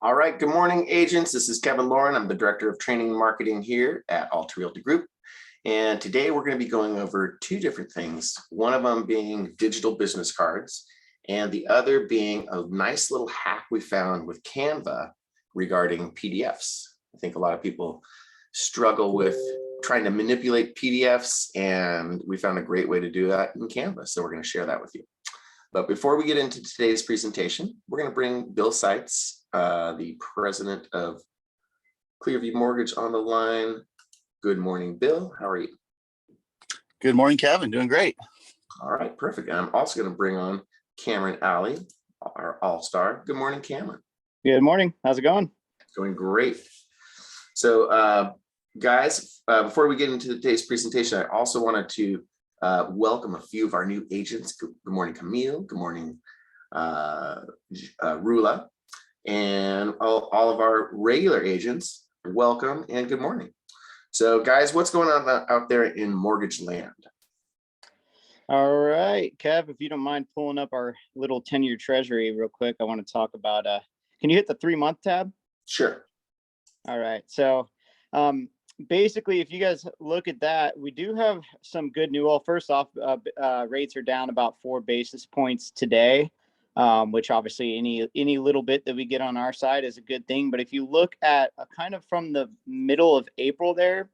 All right, good morning, agents. This is Kevin Lauren. I'm the Director of Training and Marketing here at Realtor Group. And today we're going to be going over two different things, one of them being digital business cards, and the other being a nice little hack we found with Canva regarding PDFs. I think a lot of people struggle with trying to manipulate PDFs, and we found a great way to do that in Canva. So we're going to share that with you. But before we get into today's presentation, we're going to bring Bill Seitz, the president of Clearview Mortgage, on the line. Good morning, Bill. How are you? Good morning, Kevin. Doing great. All right, perfect. And I'm also going to bring on Cameron Alley, our all-star. Good morning, Cameron. Good morning. How's it going? Going great. So, guys, before we get into today's presentation, I also wanted to welcome a few of our new agents. Good morning, Camille. Good morning, Rula. And all of our regular agents, welcome and good morning. So guys, what's going on out there in mortgage land? All right, Kev, if you don't mind pulling up our little 10-year treasury real quick, I want to talk about, can you hit the 3-month tab? Sure. All right. So basically, if you guys look at that, we do have some good news. Well, first off, rates are down about 4 basis points today, which obviously any little bit that we get on our side is a good thing. But if you look at kind of from the middle of April there,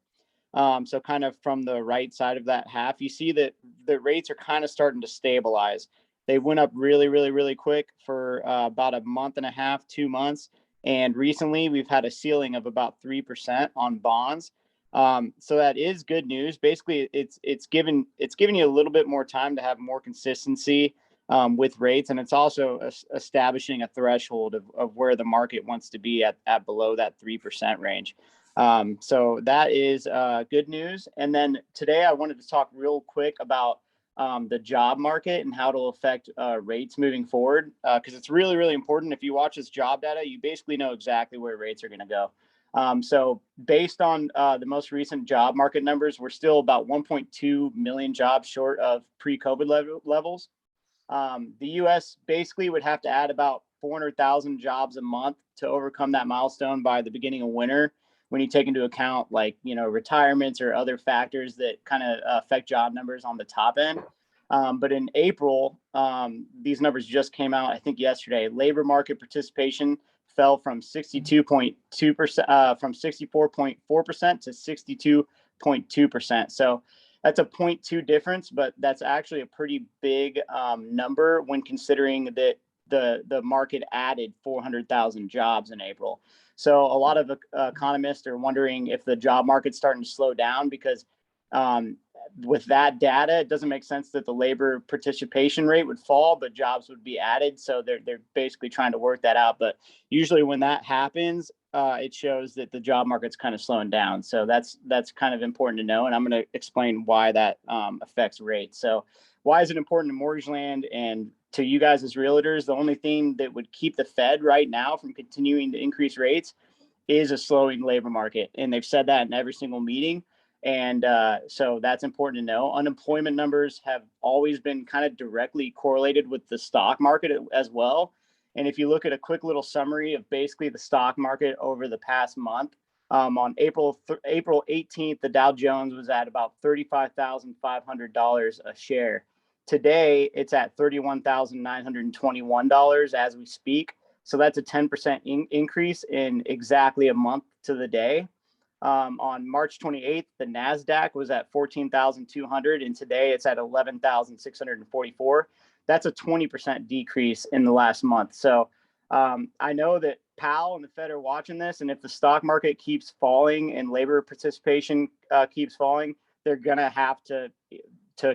so kind of from the right side of that half, you see that the rates are kind of starting to stabilize. They went up really, really, really quick for about a month and a half, 2 months. And recently we've had a ceiling of about 3% on bonds. So that is good news. Basically, it's giving you a little bit more time to have more consistency with rates, and it's also establishing a threshold of where the market wants to be at below that 3% range. So that is good news. And then today I wanted to talk real quick about the job market and how it'll affect rates moving forward, because it's really, really important. If you watch this job data, you basically know exactly where rates are going to go. So based on the most recent job market numbers, we're still about 1.2 million jobs short of pre-COVID levels. The U.S. basically would have to add about 400,000 jobs a month to overcome that milestone by the beginning of winter, when you take into account retirements or other factors that kind of affect job numbers on the top end. But in April, these numbers just came out, I think yesterday. Labor market participation fell from 62.2%, from 64.4% to 62.2%. So that's a 0.2 difference, but that's actually a pretty big number when considering that the market added 400,000 jobs in April. So a lot of economists are wondering if the job market's starting to slow down, because with that data, it doesn't make sense that the labor participation rate would fall, but jobs would be added. So they're basically trying to work that out. But usually when that happens, it shows that the job market's kind of slowing down. So that's kind of important to know. And I'm going to explain why that affects rates. So why is it important in mortgage land? And to you guys as realtors, the only thing that would keep the Fed right now from continuing to increase rates is a slowing labor market. And they've said that in every single meeting. And so that's important to know. Unemployment numbers have always been kind of directly correlated with the stock market as well. And if you look at a quick little summary of basically the stock market over the past month, on April 18th, the Dow Jones was at about $35,500 a share. Today, it's at $31,921 as we speak. So that's a 10% increase in exactly a month to the day. On March 28th, the NASDAQ was at 14,200, and today it's at 11,644. That's a 20% decrease in the last month. So I know that Powell and the Fed are watching this, and if the stock market keeps falling and labor participation keeps falling, they're going to have to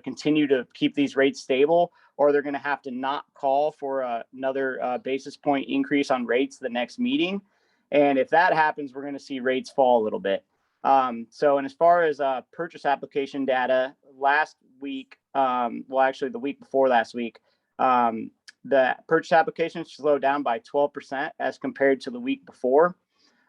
continue to keep these rates stable, or they're going to have to not call for another basis point increase on rates the next meeting. And if that happens, we're going to see rates fall a little bit. And as far as purchase application data, last week, actually the week before last week, the purchase applications slowed down by 12% as compared to the week before.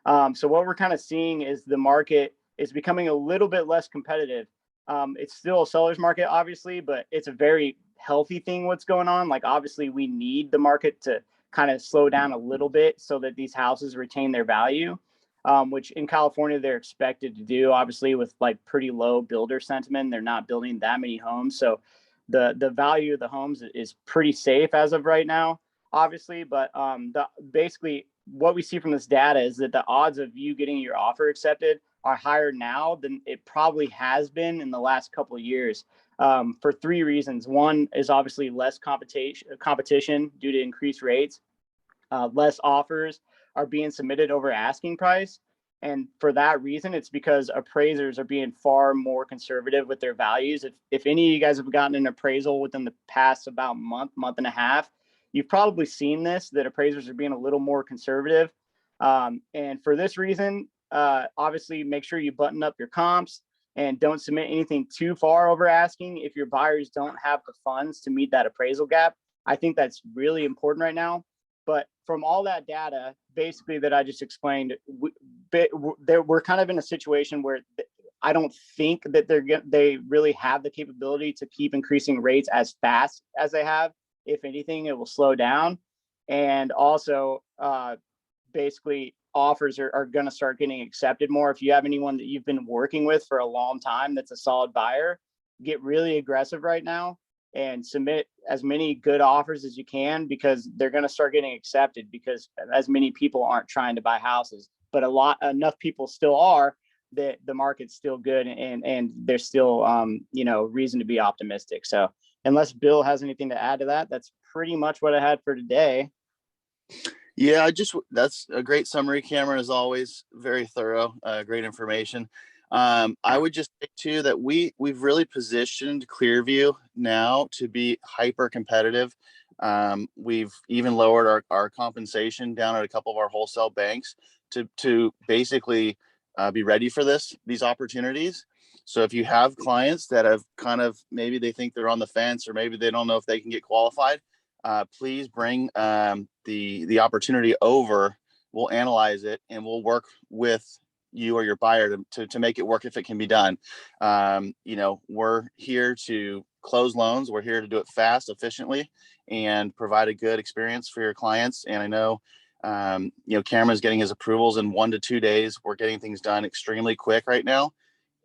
So what we're kind of seeing is the market is becoming a little bit less competitive. It's still a seller's market, obviously, but it's a very healthy thing what's going on. Like, obviously, we need the market to kind of slow down a little bit so that these houses retain their value, which in California they're expected to do, obviously with like pretty low builder sentiment. They're not building that many homes. So the value of the homes is pretty safe as of right now, obviously. But basically what we see from this data is that the odds of you getting your offer accepted are higher now than it probably has been in the last couple of years, for three reasons. One is obviously less competition due to increased rates. Less offers are being submitted over asking price. And for that reason, it's because appraisers are being far more conservative with their values. If any of you guys have gotten an appraisal within the past about month and a half, you've probably seen this, that appraisers are being a little more conservative. And for this reason, obviously make sure you button up your comps and don't submit anything too far over asking if your buyers don't have the funds to meet that appraisal gap. I think that's really important right now. But from all that data, basically that I just explained, we're kind of in a situation where I don't think that they really have the capability to keep increasing rates as fast as they have. If anything, it will slow down. And also, basically, offers are going to start getting accepted more. If you have anyone that you've been working with for a long time that's a solid buyer, get really aggressive right now and submit as many good offers as you can, because they're going to start getting accepted, because as many people aren't trying to buy houses, but enough people still are, that the market's still good, and there's still reason to be optimistic. So unless Bill has anything to add to that, that's pretty much what I had for today. Yeah, that's a great summary, Cameron, as always. Very thorough, great information. I would just say too that we've really positioned Clearview now to be hyper competitive. We've even lowered our compensation down at a couple of our wholesale banks to basically be ready for these opportunities. So if you have clients that have kind of, maybe they think they're on the fence, or maybe they don't know if they can get qualified, please bring the opportunity over. We'll analyze it and we'll work with you or your buyer to make it work if it can be done. We're here to close loans. We're here to do it fast, efficiently, and provide a good experience for your clients. And I know, Cameron's getting his approvals in 1 to 2 days. We're getting things done extremely quick right now.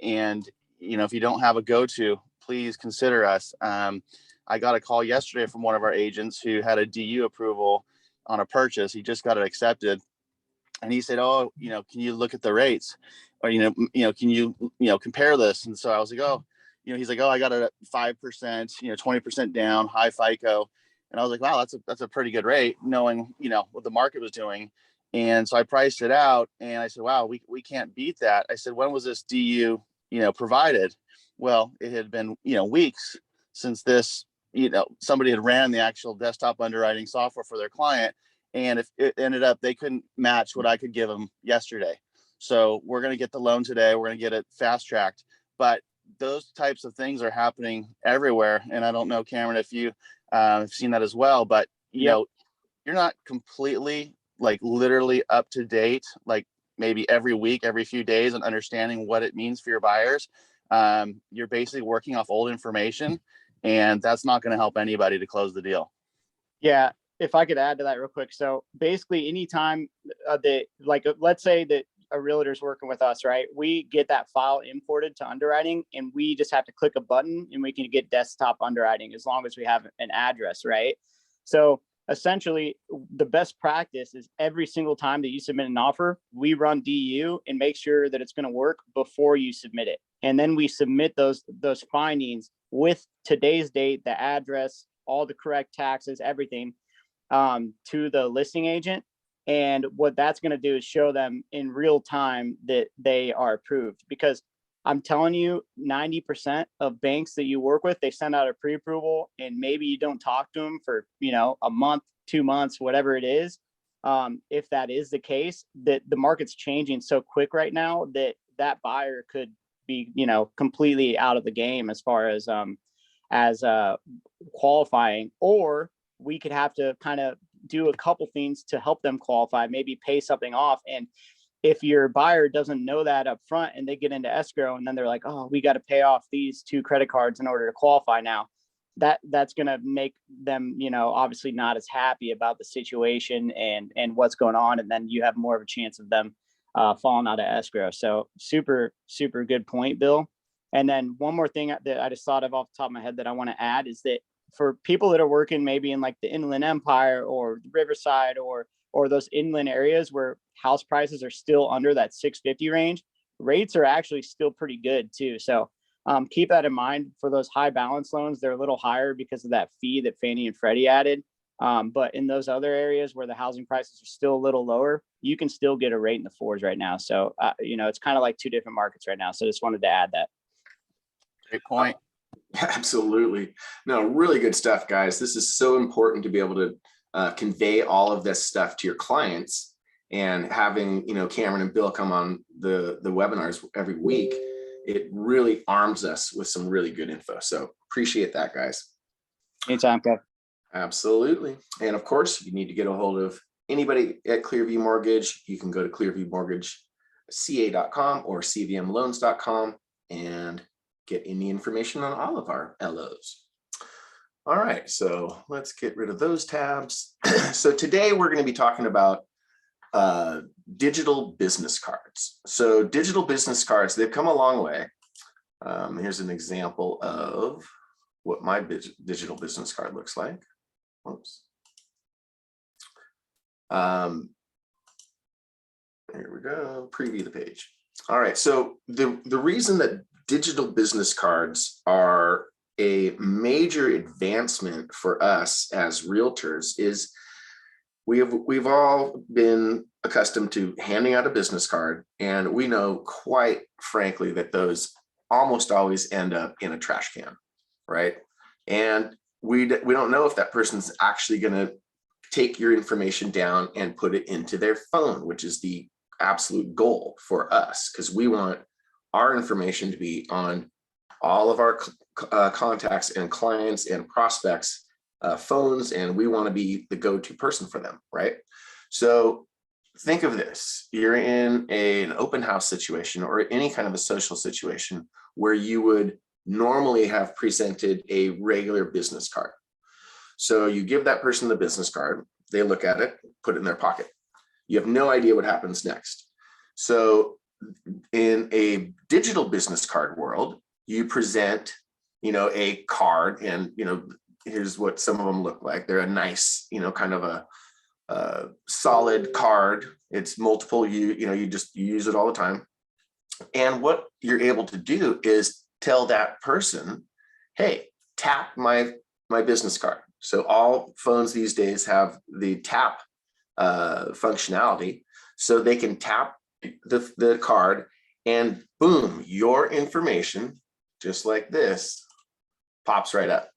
And, if you don't have a go-to, please consider us. I got a call yesterday from one of our agents who had a DU approval on a purchase. He just got it accepted. And he said, "Oh, can you look at the rates, or can you compare this?" And so I was like, "Oh, he's like, oh, I got it at 5%, 20% down, high FICO." And I was like, "Wow, that's a pretty good rate, knowing what the market was doing." And so I priced it out, and I said, "Wow, we can't beat that." I said, "When was this DU provided?" Well, it had been weeks since this somebody had ran the actual desktop underwriting software for their client. And if it ended up, they couldn't match what I could give them yesterday. So we're going to get the loan today. We're going to get it fast tracked. But those types of things are happening everywhere. And I don't know, Cameron, if you have seen that as well. But, you're not completely, like, literally up to date, like maybe every week, every few days, and understanding what it means for your buyers. You're basically working off old information, and that's not going to help anybody to close the deal. Yeah. If I could add to that real quick. So basically anytime let's say that a realtor is working with us, right? We get that file imported to underwriting, and we just have to click a button and we can get desktop underwriting as long as we have an address, right? So essentially the best practice is every single time that you submit an offer, we run DU and make sure that it's going to work before you submit it. And then we submit those findings with today's date, the address, all the correct taxes, everything, to the listing agent. And what that's going to do is show them in real time that they are approved, because I'm telling you, 90% of banks that you work with, they send out a pre-approval, and maybe you don't talk to them for, a month, 2 months, whatever it is. If that is the case, that the market's changing so quick right now that buyer could be, completely out of the game as far as qualifying, or we could have to kind of do a couple things to help them qualify, maybe pay something off. And if your buyer doesn't know that up front and they get into escrow and then they're like, "Oh, we got to pay off these 2 credit cards in order to qualify now," that's going to make them, obviously not as happy about the situation and what's going on. And then you have more of a chance of them falling out of escrow. So super, super good point, Bill. And then one more thing that I just thought of off the top of my head that I want to add is that for people that are working maybe in like the Inland Empire or Riverside or those inland areas where house prices are still under that 650 range, rates are actually still pretty good too. So keep that in mind. For those high balance loans, they're a little higher because of that fee that Fannie and Freddie added. But in those other areas where the housing prices are still a little lower, you can still get a rate in the 4s right now. So, it's kind of like 2 different markets right now. So just wanted to add that. Great point. Absolutely. No, really good stuff, guys. This is so important to be able to convey all of this stuff to your clients, and having, Cameron and Bill come on the webinars every week. It really arms us with some really good info. So appreciate that, guys. Anytime, Kev. Absolutely. And of course, you need to get a hold of anybody at Clearview Mortgage. You can go to clearviewmortgageca.com or cvmloans.com and get any information on all of our LOs. All right, so let's get rid of those tabs. So today we're going to be talking about digital business cards. So digital business cards, they've come a long way. Here's an example of what my digital business card looks like. Whoops. Here we go, preview the page. All right, so the reason that digital business cards are a major advancement for us as realtors is we've all been accustomed to handing out a business card, and we know quite frankly that those almost always end up in a trash can, right? And we don't know if that person's actually going to take your information down and put it into their phone, which is the absolute goal for us, because we want our information to be on all of our contacts and clients and prospects phones, and we want to be the go-to person for them, right? So think of this: you're in an open house situation or any kind of a social situation where you would normally have presented a regular business card. So you give that person the business card, they look at it, put it in their pocket. You have no idea what happens next. So in a digital business card world, you present, a card, and, here's what some of them look like. They're a nice, kind of a solid card. It's multiple, you use it all the time. And what you're able to do is tell that person, hey, tap my business card. So all phones these days have the tap functionality, so they can tap the card, and boom, your information, just like this, pops right up.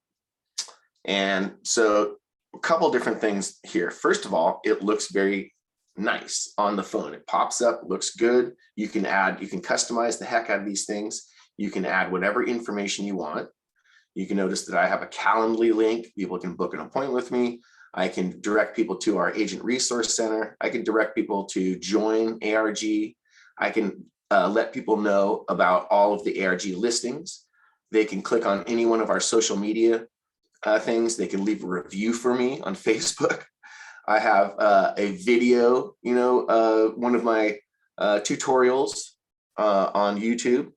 And so a couple different things here. First of all, it looks very nice on the phone. It pops up, looks good. You can customize the heck out of these things. You can add whatever information you want. You can notice that I have a Calendly link. People can book an appointment with me. I can direct people to our Agent Resource Center. I can direct people to join ARG. I can let people know about all of the ARG listings. They can click on any one of our social media things. They can leave a review for me on Facebook. I have a video, one of my tutorials on YouTube,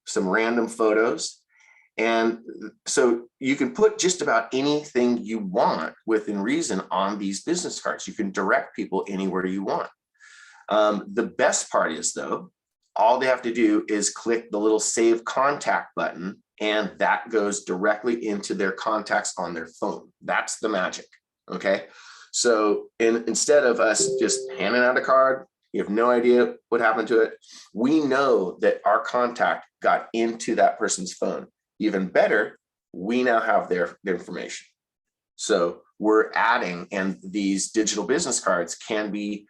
some random photos. And so you can put just about anything you want within reason on these business cards. You can direct people anywhere you want. The best part is, though, all they have to do is click the little Save Contact button, and that goes directly into their contacts on their phone. That's the magic, okay? So instead of us just handing out a card, you have no idea what happened to it, we know that our contact got into that person's phone. Even better, we now have their information. So we're adding, and these digital business cards can be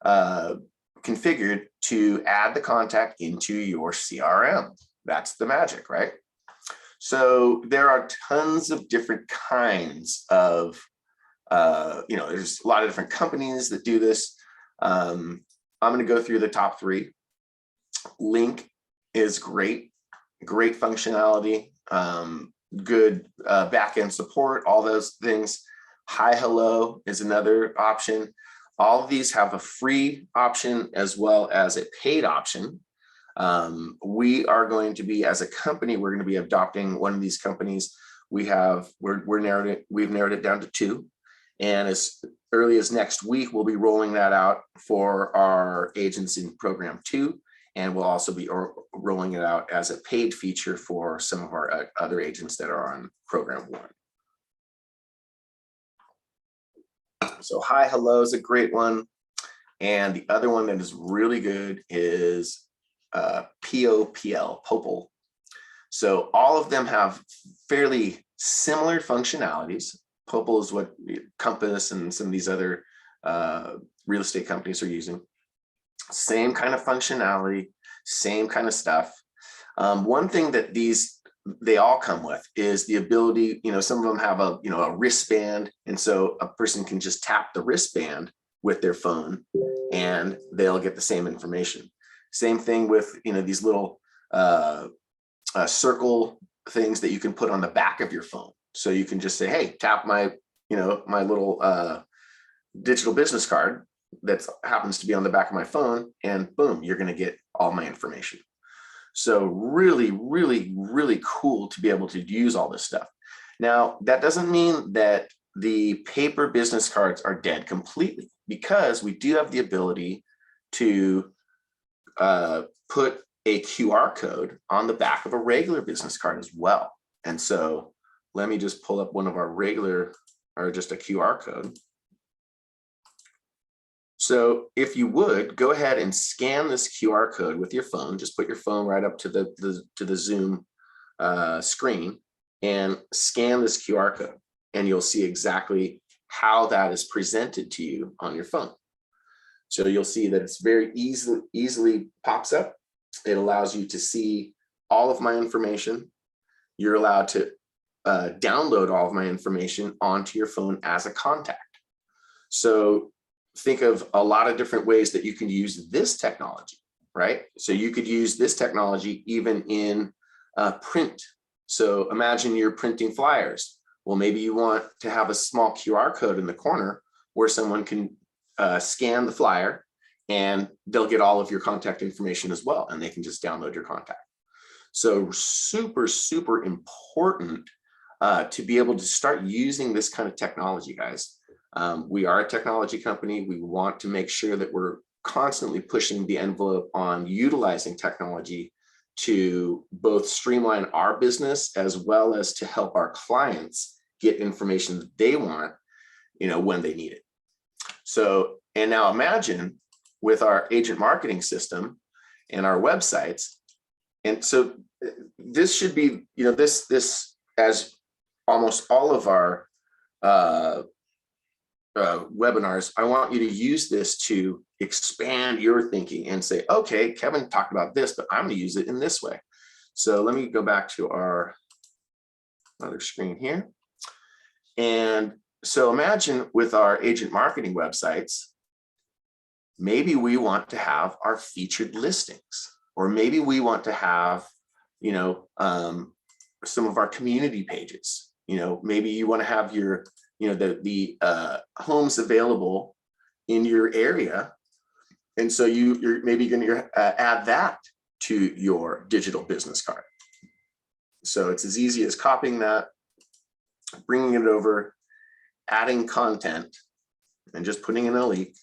configured to add the contact into your CRM. That's the magic, right? So there are tons of different kinds of, there's a lot of different companies that do this. I'm going to go through the top 3. Link is great functionality. good back-end support, all those things. Hi, hello is another option. All of these have a free option as well as a paid option. We are going to be, as a company, we're going to be adopting one of these companies. We've narrowed it down to 2. And as early as next week, we'll be rolling that out for our agents in program 2. And we'll also be rolling it out as a paid feature for some of our other agents that are on program 1. So hi, hello is a great one. And the other one that is really good is POPL, Popl. So all of them have fairly similar functionalities. Popl is what Compass and some of these other real estate companies are using. Same kind of functionality, same kind of stuff. One thing that they all come with is the ability, some of them have a wristband, and so a person can just tap the wristband with their phone and they'll get the same information. Same thing with these little circle things that you can put on the back of your phone. So you can just say, hey, tap my my little digital business card that happens to be on the back of my phone, and boom, you're going to get all my information. So really, really, really cool to be able to use all this stuff. Now, that doesn't mean that the paper business cards are dead completely, because we do have the ability to put a QR code on the back of a regular business card as well. And so let me just pull up one of our regular, or just a QR code. So if you would go ahead and scan this QR code with your phone, just put your phone right up to the Zoom screen and scan this QR code, and you'll see exactly how that is presented to you on your phone. So you'll see that it's very easily pops up. It allows you to see all of my information. You're allowed to download all of my information onto your phone as a contact. So think of a lot of different ways that you can use this technology, right? So you could use this technology even in print. So imagine you're printing flyers. Well, maybe you want to have a small QR code in the corner where someone can scan the flyer and they'll get all of your contact information as well, and they can just download your contact. So super, super important to be able to start using this kind of technology, guys. We are a technology company. We want to make sure that we're constantly pushing the envelope on utilizing technology to both streamline our business as well as to help our clients get information that they want, when they need it. So, and now imagine with our agent marketing system and our websites. And so this should be, this as almost all of our webinars, I want you to use this to expand your thinking and say, okay, Kevin talked about this, but I'm going to use it in this way. So let me go back to our other screen here. And so imagine with our agent marketing websites, maybe we want to have our featured listings, or maybe we want to have, some of our community pages. Maybe you want to have your, the homes available in your area. And so you're maybe going to add that to your digital business card. So it's as easy as copying that, bringing it over, adding content, and just putting in a link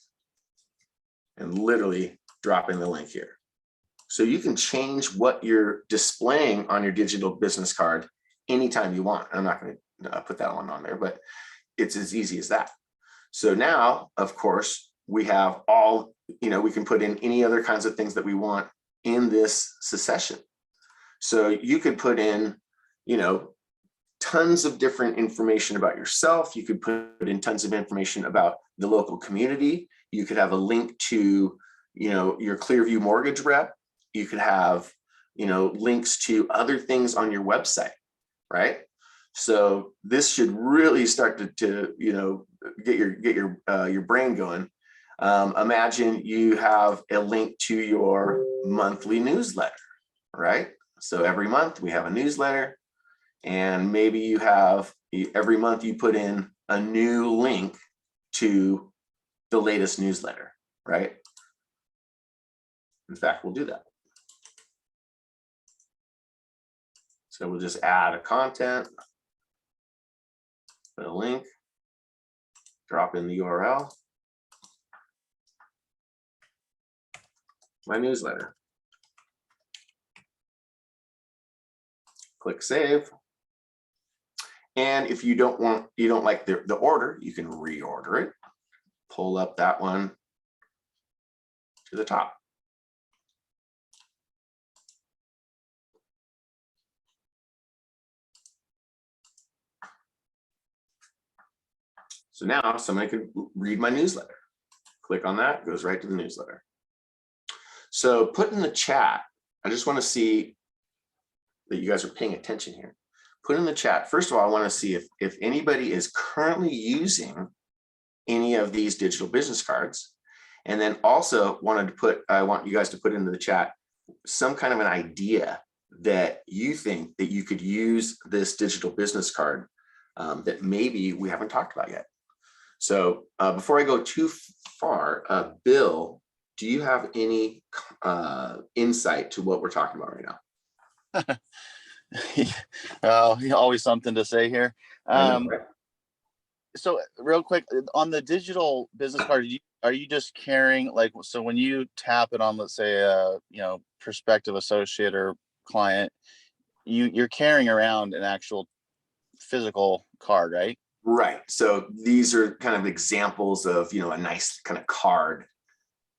and literally dropping the link here. So you can change what you're displaying on your digital business card anytime you want. I'm not going to put that one on there, but it's as easy as that. So now, of course, we have all, we can put in any other kinds of things that we want in this succession. So you could put in, tons of different information about yourself. You could put in tons of information about the local community. You could have a link to, your Clearview mortgage rep. You could have, links to other things on your website, right? So this should really start to get your brain going. Imagine you have a link to your monthly newsletter, right? So every month we have a newsletter. And maybe you have every month you put in a new link to the latest newsletter, right? In fact, we'll do that. So we'll just add a content, put a link, drop in the URL, my newsletter. Click save. And if you don't like the order, you can reorder it. Pull up that one to the top. So now somebody could read my newsletter. Click on that, goes right to the newsletter. So put in the chat, I just want to see that you guys are paying attention here. Put in the chat. First of all, I want to see if anybody is currently using any of these digital business cards. And then also I want you guys to put into the chat some kind of an idea that you think that you could use this digital business card that maybe we haven't talked about yet. So before I go too far, Bill, do you have any insight to what we're talking about right now? Always something to say here. I know, right? So real quick on the digital business card, are you just carrying, like, so when you tap it on, let's say, prospective associate or client, you're carrying around an actual physical card, right? Right. So these are kind of examples of, a nice kind of card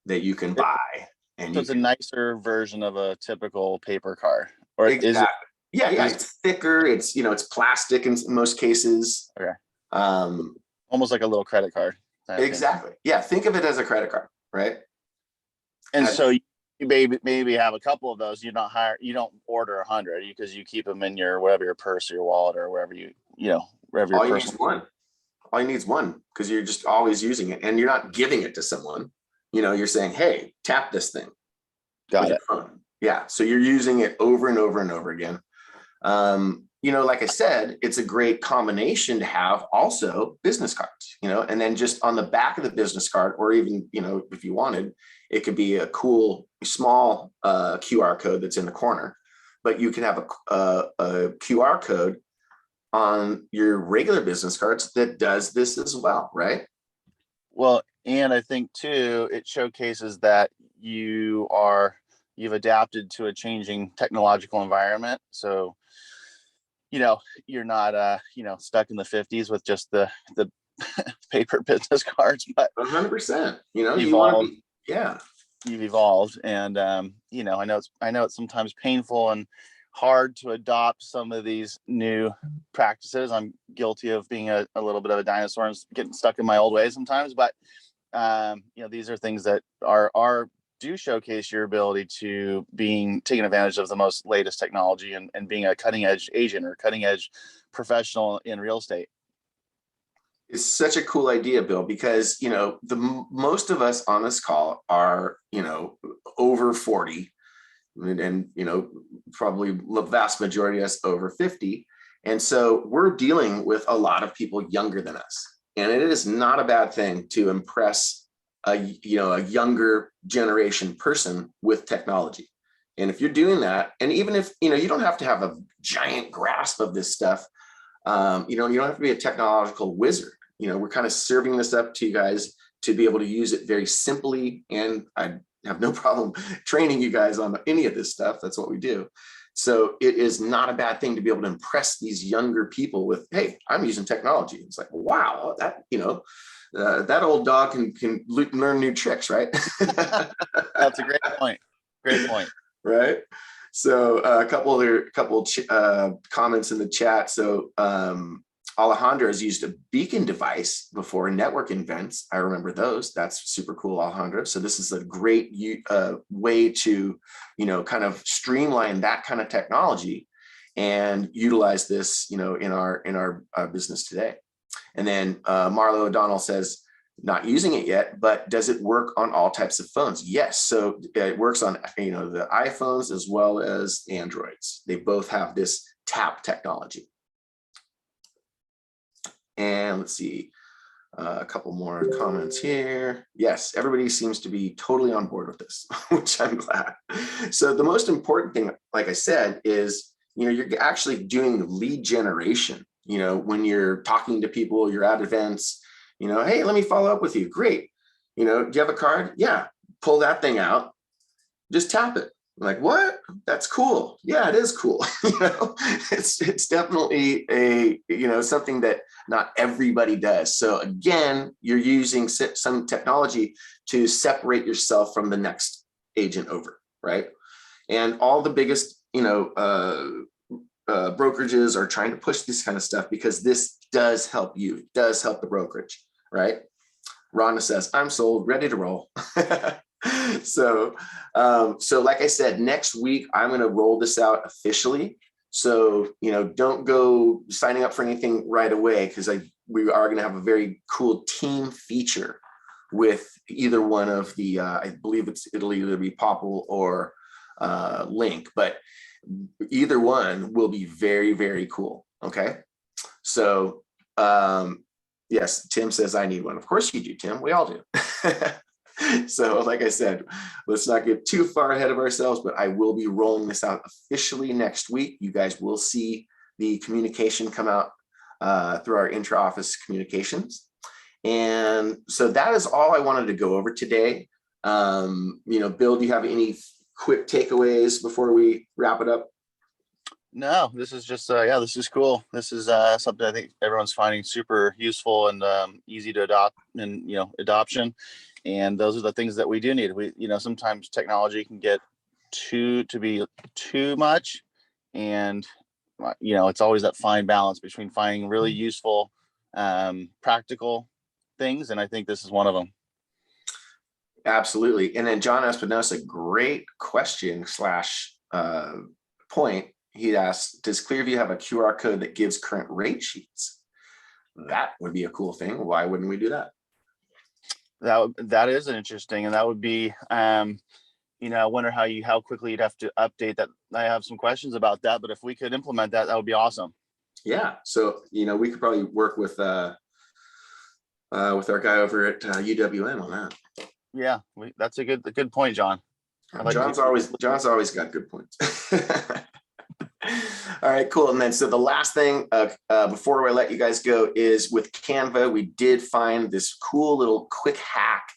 that you can buy. And so it's a nicer version of a typical paper card, or exactly. is it? Yeah. It's thicker. It's, it's plastic in most cases. Okay. Um, Almost like a little credit card. Exactly. Yeah. Think of it as a credit card, right? And so you maybe have a couple of those. You don't order 100 because you keep them in your purse or your wallet or wherever wherever your person. All you need is one because you're just always using it and you're not giving it to someone. You're saying, hey, tap this thing. Got it. Yeah. So you're using it over and over and over again. Like I said, it's a great combination to have also business cards, and then just on the back of the business card, or even, if you wanted, it could be a cool small QR code that's in the corner, but you can have a QR code on your regular business cards that does this as well, right? Well, and I think too, it showcases that you've adapted to a changing technological environment. So, you're not, stuck in the 50s with just the paper business cards, but 100%, you've evolved. And, I know it's sometimes painful and hard to adopt some of these new practices. I'm guilty of being a little bit of a dinosaur and getting stuck in my old ways sometimes, but these are things that do showcase your ability to taking advantage of the most latest technology and being a cutting edge agent or cutting edge professional in real estate. It's such a cool idea, Bill, because, most of us on this call are, over 40 and, probably the vast majority of us over 50. And so we're dealing with a lot of people younger than us. And it is not a bad thing to impress a younger generation person with technology. And if you're doing that, and even if, you don't have to have a giant grasp of this stuff, you don't have to be a technological wizard. We're kind of serving this up to you guys to be able to use it very simply. And I have no problem training you guys on any of this stuff. That's what we do. So it is not a bad thing to be able to impress these younger people with, hey, I'm using technology. It's like, wow, that, that old dog can learn new tricks, right? That's a great point. Great point. Right. So a couple comments in the chat. So Alejandro has used a beacon device before network events. I remember those. That's super cool, Alejandro. So this is a great way to, kind of streamline that kind of technology and utilize this, in our business today. And then Marlo O'Donnell says, not using it yet, but does it work on all types of phones? Yes. So it works on, the iPhones as well as Androids. They both have this tap technology. And let's see, a couple more comments here. Yes, everybody seems to be totally on board with this, which I'm glad. So the most important thing, like I said, is, you're actually doing lead generation. When you're talking to people, you're at events, hey, let me follow up with you. Great. Do you have a card? Yeah. Pull that thing out. Just tap it. I'm like, what? That's cool. Yeah, it is cool. It's definitely something that not everybody does. So again, you're using some technology to separate yourself from the next agent over, right? And all the biggest, brokerages are trying to push this kind of stuff because this does help you. It does help the brokerage, right? Rhonda says, I'm sold, ready to roll. So like I said, next week, I'm going to roll this out officially. So, don't go signing up for anything right away, because we are going to have a very cool team feature with either one of the, I believe it'll either be Popple or Link, but either one will be very, very cool. Okay. So, yes, Tim says I need one. Of course you do, Tim. We all do. So like I said, let's not get too far ahead of ourselves, but I will be rolling this out officially next week. You guys will see the communication come out through our intra-office communications. And so that is all I wanted to go over today. Bill, do you have any quick takeaways before we wrap it up? No, this is just, this is cool. This is something I think everyone's finding super useful and easy to adopt and, adoption. And those are the things that we do need. We, sometimes technology can get to be too much. And, it's always that fine balance between finding really useful, practical things. And I think this is one of them. Absolutely. And then John Espinosa, great question / point. He asked, does Clearview have a QR code that gives current rate sheets? That would be a cool thing. Why wouldn't we do that? That is interesting. And that would be, I wonder how quickly you'd have to update that. I have some questions about that, but if we could implement that, that would be awesome. Yeah. So, we could probably work with our guy over at UWM on that. Yeah, that's a good point, John. John's always got good points. All right, cool. And then, so the last thing before I let you guys go is with Canva, we did find this cool little quick hack.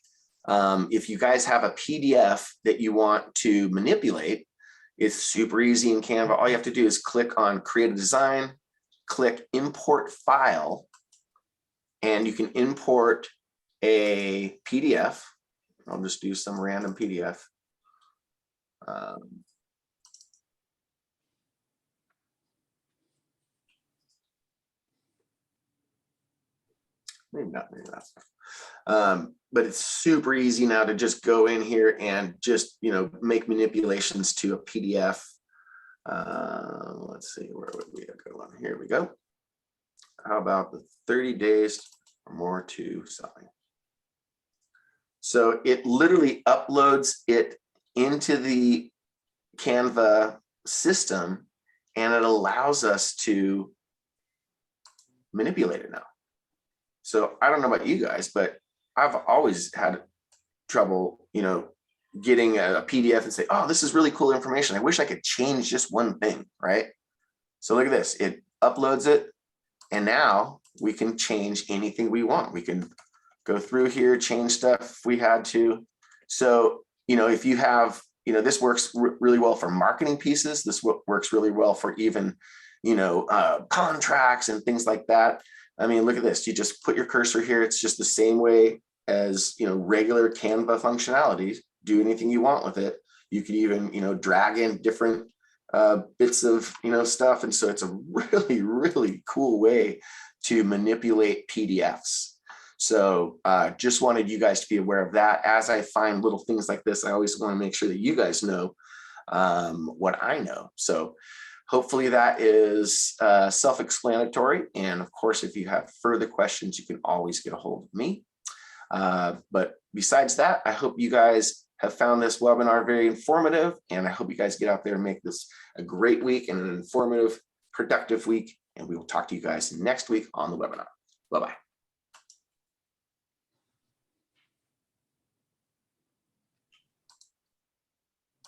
If you guys have a PDF that you want to manipulate, it's super easy in Canva. All you have to do is click on Create a Design, click Import File, and you can import a PDF. I'll just do some random PDF. Maybe not that stuff. But it's super easy now to just go in here and just, make manipulations to a PDF. Let's see, where would we go on? Here we go. How about the 30 days or more to selling? So it literally uploads it into the Canva system, and it allows us to manipulate it now. So I don't know about you guys, but I've always had trouble, getting a PDF and say, oh, this is really cool information. I wish I could change just one thing, right? So look at this, it uploads it, and now we can change anything we want. We can go through here, change stuff if we had to. So, if you have, this works really well for marketing pieces. This works really well for even, contracts and things like that. I mean, look at this. You just put your cursor here. It's just the same way as, regular Canva functionalities. Do anything you want with it. You can even, drag in different bits of, stuff. And so it's a really, really cool way to manipulate PDFs. So just wanted you guys to be aware of that. As I find little things like this, I always want to make sure that you guys know what I know. So hopefully that is self-explanatory. And of course, if you have further questions, you can always get a hold of me. But besides that, I hope you guys have found this webinar very informative, and I hope you guys get out there and make this a great week and an informative productive week, and we will talk to you guys next week on the webinar. Bye-bye.